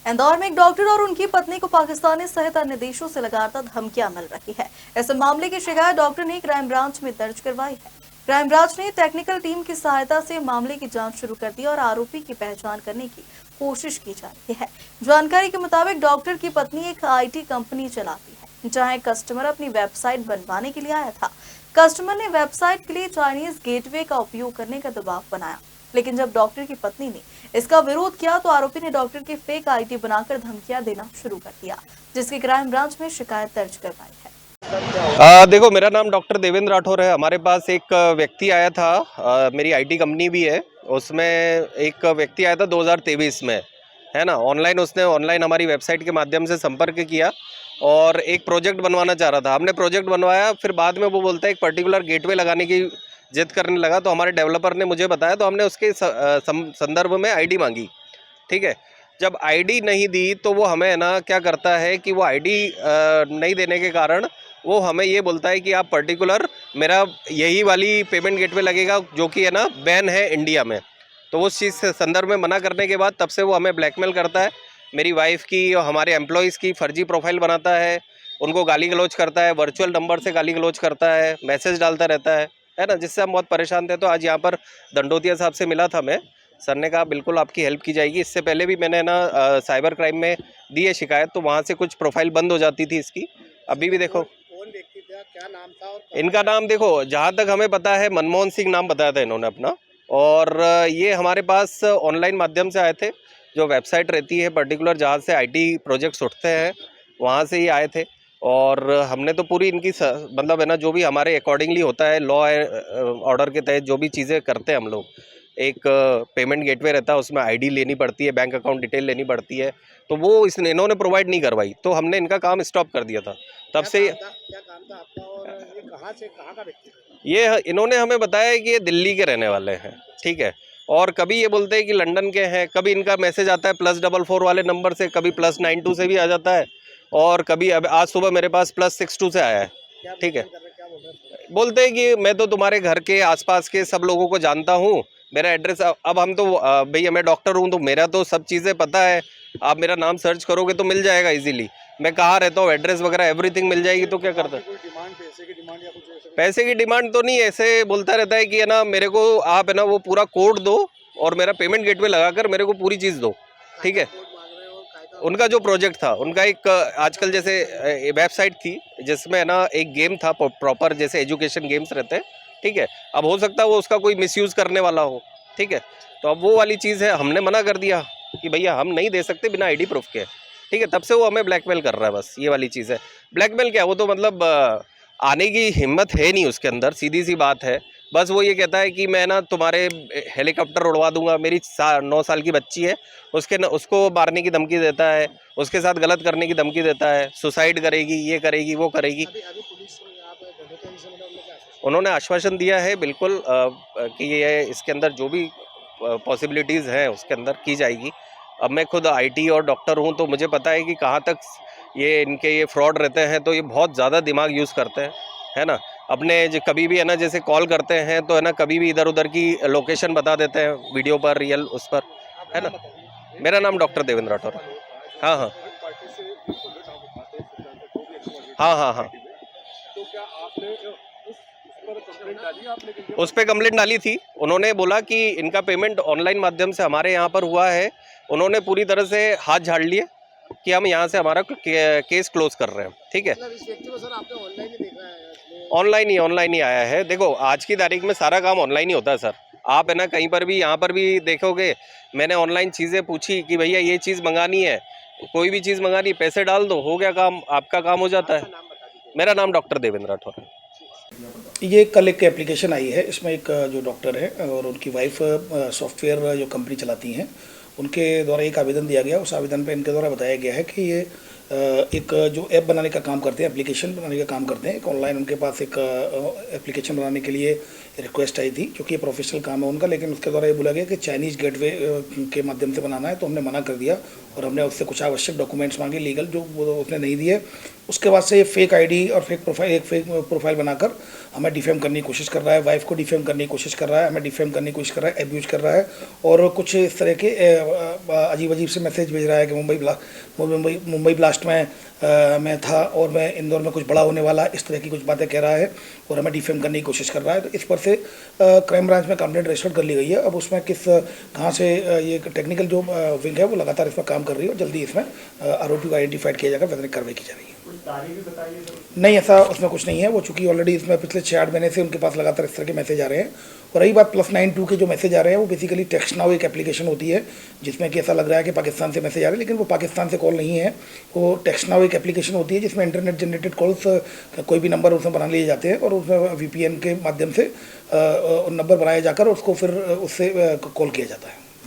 इंदौर में एक डॉक्टर और उनकी पत्नी को पाकिस्तानी सहित अन्य देशों से लगातार धमकियां मिल रही है। इस मामले की शिकायत डॉक्टर ने क्राइम ब्रांच में दर्ज करवाई है। क्राइम ब्रांच ने टेक्निकल टीम की सहायता से मामले की जांच शुरू कर दी और आरोपी की पहचान करने की कोशिश की जा रही है। जानकारी के मुताबिक डॉक्टर की पत्नी एक IT कंपनी चलाती है, जहां एक कस्टमर अपनी वेबसाइट बनवाने के लिए आया था। कस्टमर ने वेबसाइट के लिए चाइनीज गेटवे का उपयोग करने का दबाव बनाया, लेकिन जब डॉक्टर की पत्नी ने इसका विरोध किया तो आरोपी ने डॉक्टर के फेक IT बनाकर धमकियां देना शुरू कर दिया, जिसकी क्राइम ब्रांच में शिकायत दर्ज करवाई है। देखो, मेरा नाम डॉक्टर देवेंद्र राठौर है। हमारे पास एक व्यक्ति आया था, मेरी IT कंपनी भी है, उसमें एक व्यक्ति आया था 2023 में, है ना। उसने ऑनलाइन हमारी वेबसाइट के माध्यम से संपर्क किया और एक प्रोजेक्ट बनवाना चाह रहा था। हमने प्रोजेक्ट बनवाया, फिर बाद में वो बोलता है एक पर्टिकुलर गेटवे लगाने की जिद करने लगा। तो हमारे डेवलपर ने मुझे बताया, तो हमने उसके संदर्भ में ID मांगी, ठीक है। जब ID नहीं दी तो वो हमें ना क्या करता है कि वो ID नहीं देने के कारण वो हमें ये बोलता है कि आप पर्टिकुलर मेरा यही वाली पेमेंट गेटवे लगेगा, जो कि है ना बैन है इंडिया में। तो उस चीज़ से संदर्भ में मना करने के बाद तब से वो हमें ब्लैकमेल करता है। मेरी वाइफ की और हमारे एम्प्लॉयज़ की फर्जी प्रोफाइल बनाता है, उनको गाली गलौज करता है, वर्चुअल नंबर से गाली गलौज करता है, मैसेज डालता रहता है ना, जिससे हम बहुत परेशान थे। तो आज यहाँ पर दंडोतिया साहब से मिला था मैं, सर ने कहा बिल्कुल आपकी हेल्प की जाएगी। इससे पहले भी मैंने ना साइबर क्राइम में दी है शिकायत, तो वहाँ से कुछ प्रोफाइल बंद हो जाती थी इसकी। अभी भी देखो, कौन व्यक्ति था, क्या नाम था और इनका नाम देखो, जहाँ तक हमें पता है मनमोहन सिंह नाम बताया था इन्होंने अपना। और ये हमारे पास ऑनलाइन माध्यम से आए थे, जो वेबसाइट रहती है पर्टिकुलर जहाँ से IT प्रोजेक्ट्स उठते हैं, वहाँ से ही आए थे। और हमने तो पूरी इनकी मतलब है ना, जो भी हमारे अकॉर्डिंगली होता है लॉ ऑर्डर के तहत जो भी चीज़ें करते हैं हम लोग, एक पेमेंट गेटवे रहता है, उसमें ID लेनी पड़ती है, बैंक अकाउंट डिटेल लेनी पड़ती है, तो वो इन्होंने प्रोवाइड नहीं करवाई, तो हमने इनका काम स्टॉप कर दिया था। तब से क्या काम था आपका और ये कहाँ का व्यक्ति था? ये इन्होंने हमें बताया है कि ये दिल्ली के रहने वाले हैं, ठीक है। और कभी ये बोलते हैं कि लंदन के हैं, कभी इनका मैसेज आता है +44 वाले नंबर से, कभी +92 से भी आ जाता है, और कभी अब आज सुबह मेरे पास +62 से आया है, ठीक है। क्या बोल रहे हैं? बोलते हैं कि मैं तो तुम्हारे घर के आसपास के सब लोगों को जानता हूँ, मेरा एड्रेस अब हम तो भैया मैं डॉक्टर हूँ तो मेरा तो सब चीज़ें पता है, आप मेरा नाम सर्च करोगे तो मिल जाएगा इजीली, मैं कहाँ रहता हूँ, एड्रेस वगैरह एवरीथिंग मिल जाएगी। तो क्या करता है, कोई डिमांड, पैसे की डिमांड या कुछ ऐसा? पैसे की डिमांड तो नहीं, ऐसे बोलता रहता है कि है ना मेरे को आप है ना वो पूरा कोड दो और मेरा पेमेंट गेटवे लगाकर मेरे को पूरी चीज़ दो, ठीक है। कोड मांग रहे हो, कायदा? उनका जो प्रोजेक्ट था, उनका एक आजकल जैसे वेबसाइट थी जिसमें ना एक गेम था प्रॉपर, जैसे एजुकेशन गेम्स रहते हैं, ठीक है। अब हो सकता है वो उसका कोई मिसयूज़ करने वाला हो, ठीक है। तो अब वो वाली चीज़ है, हमने मना कर दिया कि भैया हम नहीं दे सकते बिना ID प्रूफ के, ठीक है। तब से वो हमें ब्लैकमेल कर रहा है, बस ये वाली चीज़ है। ब्लैकमेल क्या, वो तो मतलब आने की हिम्मत है नहीं उसके अंदर, सीधी सी बात है। बस वो ये कहता है कि मैं ना तुम्हारे हेलीकॉप्टर उड़वा दूंगा, मेरी 9 साल की बच्ची है, उसको मारने की धमकी देता है, उसके साथ गलत करने की धमकी देता है, सुसाइड करेगी, ये करेगी, वो करेगी। अभी पुलिस आप दंडोतिया से मिला, उन्होंने क्या आश्वासन उन्होंने आश्वासन दिया है बिल्कुल कि ये इसके अंदर जो भी पॉसिबिलिटीज़ हैं उसके अंदर की जाएगी। अब मैं खुद IT और डॉक्टर हूँ, तो मुझे पता है कि कहाँ तक ये फ्रॉड रहते हैं, तो ये बहुत ज़्यादा दिमाग यूज़ करते हैं, है ना। अपने कभी भी है ना जैसे कॉल करते हैं तो है ना कभी भी इधर उधर की लोकेशन बता देते हैं वीडियो पर, रियल उस पर, है ना। मेरा नाम डॉक्टर देवेंद्र राठौर है। हाँ हाँ हाँ हाँ हाँ, तो क्या आपने पर कंप्लेंट डाली है आपने कि उस पर कंप्लेंट डाली थी। उन्होंने बोला कि इनका पेमेंट ऑनलाइन माध्यम से हमारे यहाँ पर हुआ है। उन्होंने पूरी तरह से हाथ झाड़ लिए कि हम यहाँ से हमारा केस क्लोज कर रहे हैं, ठीक है। मतलब इस व्यक्ति को सर आपने ऑनलाइन ही देखा है इसमें? ऑनलाइन ही आया है। देखो आज की तारीख में सारा काम ऑनलाइन ही होता है सर। आप है ना कहीं पर भी यहाँ पर भी देखोगे, मैंने ऑनलाइन चीज़ें पूछी कि भैया ये चीज़ मंगानी है, कोई भी चीज़ मंगानी, पैसे डाल दो, हो गया काम, आपका काम हो जाता है। नाम बता दीजिए। मेरा नाम डॉक्टर देवेंद्र राठौर है। ये कल एक एप्लीकेशन आई है, इसमें एक जो डॉक्टर है और उनकी वाइफ सॉफ्टवेयर जो कंपनी चलाती हैं, उनके द्वारा एक आवेदन दिया गया। उस आवेदन पे इनके द्वारा बताया गया है कि ये एक जो ऐप बनाने का काम करते हैं, एप्लीकेशन बनाने का काम करते हैं। एक ऑनलाइन उनके पास एक एप्लीकेशन बनाने के लिए रिक्वेस्ट आई थी, क्योंकि ये प्रोफेशनल काम है उनका, लेकिन उसके द्वारा ये बोला गया कि चाइनीज़ गेटवे के माध्यम से बनाना है, तो हमने मना कर दिया और हमने उससे कुछ आवश्यक डॉक्यूमेंट्स मांगे लीगल, जो वो उसने नहीं दिए। उसके बाद से ये फेक आईडी और फेक प्रोफाइल बनाकर हमें डिफेम करने की कोशिश कर रहा है, वाइफ को डिफेम करने की कोशिश कर रहा है, हमें डिफेम करने की कोशिश कर रहा है, एब्यूज कर रहा है और कुछ इस तरह के अजीब अजीब से मैसेज भेज रहा है कि मुंबई ब्लास्ट में मैं था और मैं इंदौर में कुछ बड़ा होने वाला, इस तरह की कुछ बातें कह रहा है और हमें डिफेम करने की कोशिश कर रहा है। तो इस पर से क्राइम ब्रांच में कंप्लेंट रजिस्टर कर ली गई है। अब उसमें कहाँ से ये टेक्निकल जो विंग है वो लगातार इसमें काम कर रही है और जल्दी इसमें आरोपी को आइडेंटिफाइड किया जाकर वैधानिक कार्रवाई की जा रही है। नहीं, ऐसा उसमें कुछ नहीं है। वो चूंकि ऑलरेडी इसमें पिछले 6-8 महीने से उनके पास लगातार इस तरह के मैसेज आ रहे हैं। और रही बात +92 के जो मैसेज आ रहे हैं, वो बेसिकली टेक्स्ट नाउ एक एप्लीकेशन होती है जिसमें कि ऐसा लग रहा है कि पाकिस्तान से मैसेज आ रहे हैं, लेकिन वो पाकिस्तान से कॉल नहीं है। वो टेक्स्ट नाउ एक एप्लीकेशन होती है जिसमें इंटरनेट जनरेटेड कॉल्स कोई भी नंबर उसमें बना लिए जाते हैं और उसमें VPN के माध्यम से नंबर बनाया जाकर उसको फिर उससे कॉल किया जाता है।